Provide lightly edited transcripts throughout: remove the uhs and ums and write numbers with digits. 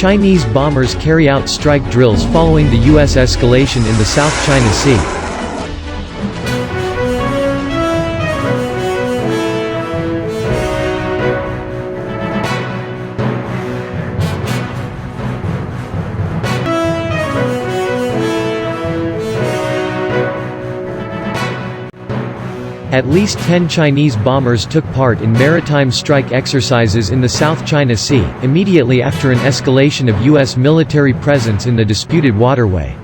Chinese bombers carry out strike drills following the U.S. escalation in the South China Sea. At least 10 Chinese bombers took part in maritime strike exercises in the South China Sea, immediately after an escalation of U.S. military presence in the disputed waterway.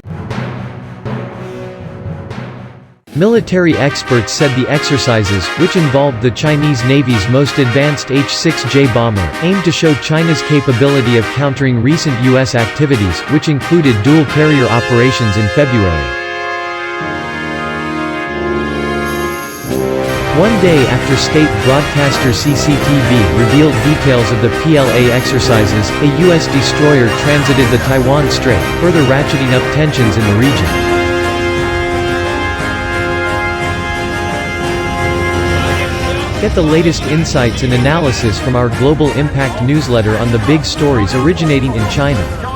Military experts said the exercises, which involved the Chinese Navy's most advanced H-6J bomber, aimed to show China's capability of countering recent U.S. activities, which included dual-carrier operations in February. One day after state broadcaster CCTV revealed details of the PLA exercises, a U.S. destroyer transited the Taiwan Strait, further ratcheting up tensions in the region. Get the latest insights and analysis from our Global Impact newsletter on the big stories originating in China.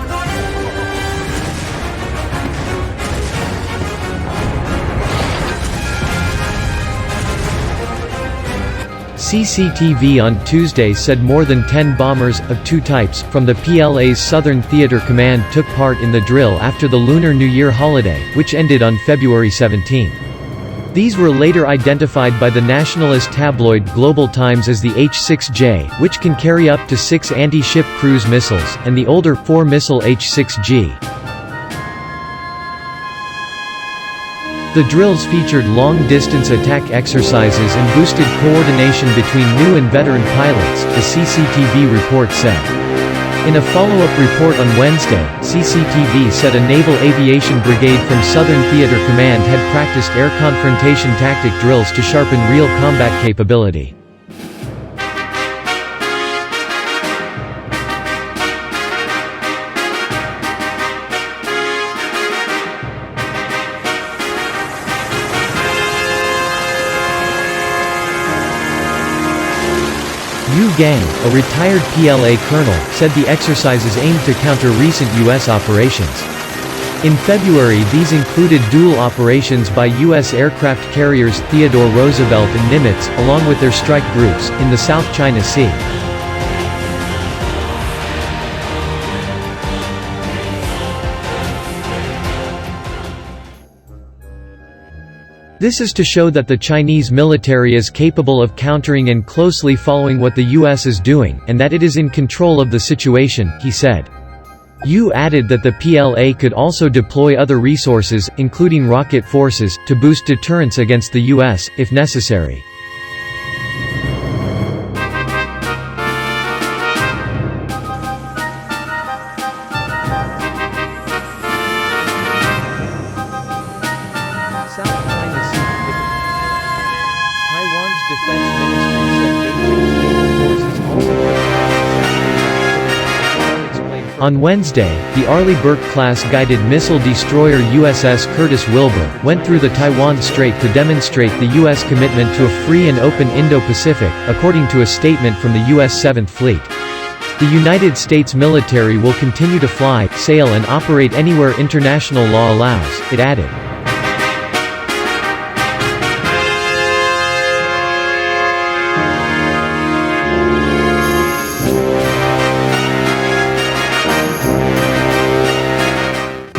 CCTV on Tuesday said more than 10 bombers, of two types, from the PLA's Southern Theater Command took part in the drill after the Lunar New Year holiday, which ended on February 17. These were later identified by the nationalist tabloid Global Times as the H-6J, which can carry up to 6 anti-ship cruise missiles, and the older 4-missile H-6G. The drills featured long-distance attack exercises and boosted coordination between new and veteran pilots, the CCTV report said. In a follow-up report on Wednesday, CCTV said a Naval Aviation Brigade from Southern Theater Command had practiced air confrontation tactic drills to sharpen real combat capability. Yu Gang, a retired PLA colonel, said the exercises aimed to counter recent U.S. operations. In February these included dual operations by U.S. aircraft carriers Theodore Roosevelt and Nimitz, along with their strike groups, in the South China Sea. This is to show that the Chinese military is capable of countering and closely following what the U.S. is doing, and that it is in control of the situation, he said. Yu added that the PLA could also deploy other resources, including rocket forces, to boost deterrence against the U.S., if necessary. On Wednesday, the Arleigh Burke-class guided missile destroyer USS Curtis Wilbur went through the Taiwan Strait to demonstrate the U.S. commitment to a free and open Indo-Pacific, according to a statement from the U.S. 7th Fleet. The United States military will continue to fly, sail and operate anywhere international law allows, it added.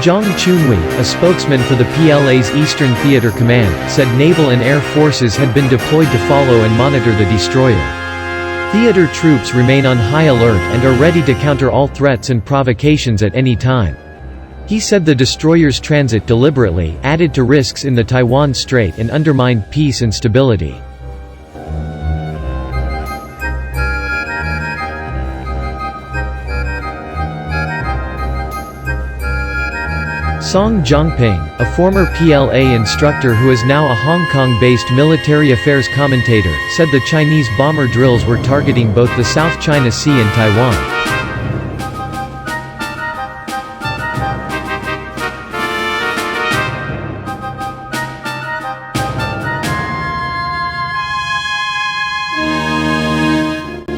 Zhang Chunhui, a spokesman for the PLA's Eastern Theater Command, said naval and air forces had been deployed to follow and monitor the destroyer. Theater troops remain on high alert and are ready to counter all threats and provocations at any time. He said the destroyer's transit deliberately added to risks in the Taiwan Strait and undermined peace and stability. Song Zhongping, a former PLA instructor who is now a Hong Kong-based military affairs commentator, said the Chinese bomber drills were targeting both the South China Sea and Taiwan.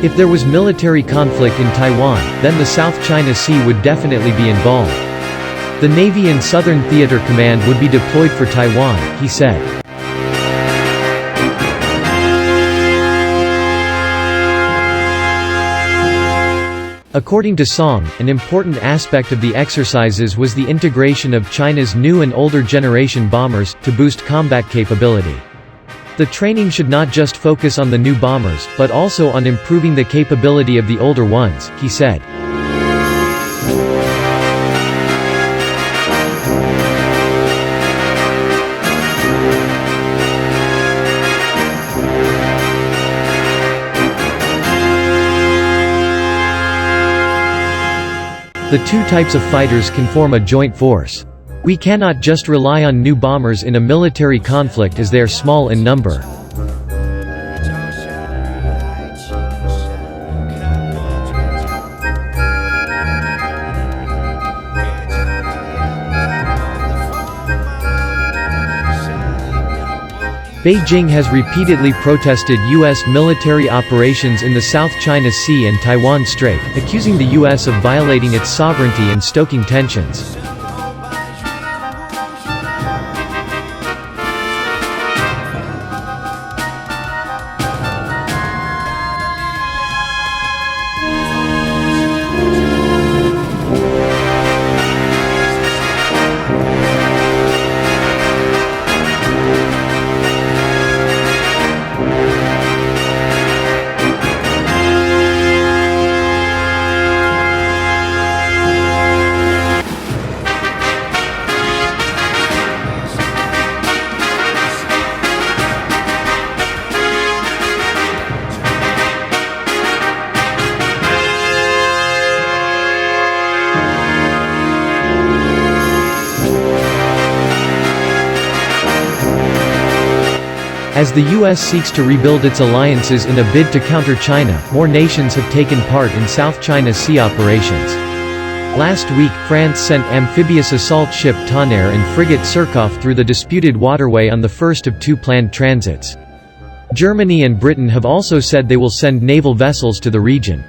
If there was military conflict in Taiwan, then the South China Sea would definitely be involved. The Navy and Southern Theater Command would be deployed for Taiwan, he said. According to Song, an important aspect of the exercises was the integration of China's new and older generation bombers, to boost combat capability. The training should not just focus on the new bombers, but also on improving the capability of the older ones, he said. The two types of fighters can form a joint force. We cannot just rely on new bombers in a military conflict as they are small in number. Beijing has repeatedly protested U.S. military operations in the South China Sea and Taiwan Strait, accusing the U.S. of violating its sovereignty and stoking tensions. As the U.S. seeks to rebuild its alliances in a bid to counter China, more nations have taken part in South China Sea operations. Last week, France sent amphibious assault ship Tonnerre and frigate Surkoff through the disputed waterway on the first of two planned transits. Germany and Britain have also said they will send naval vessels to the region.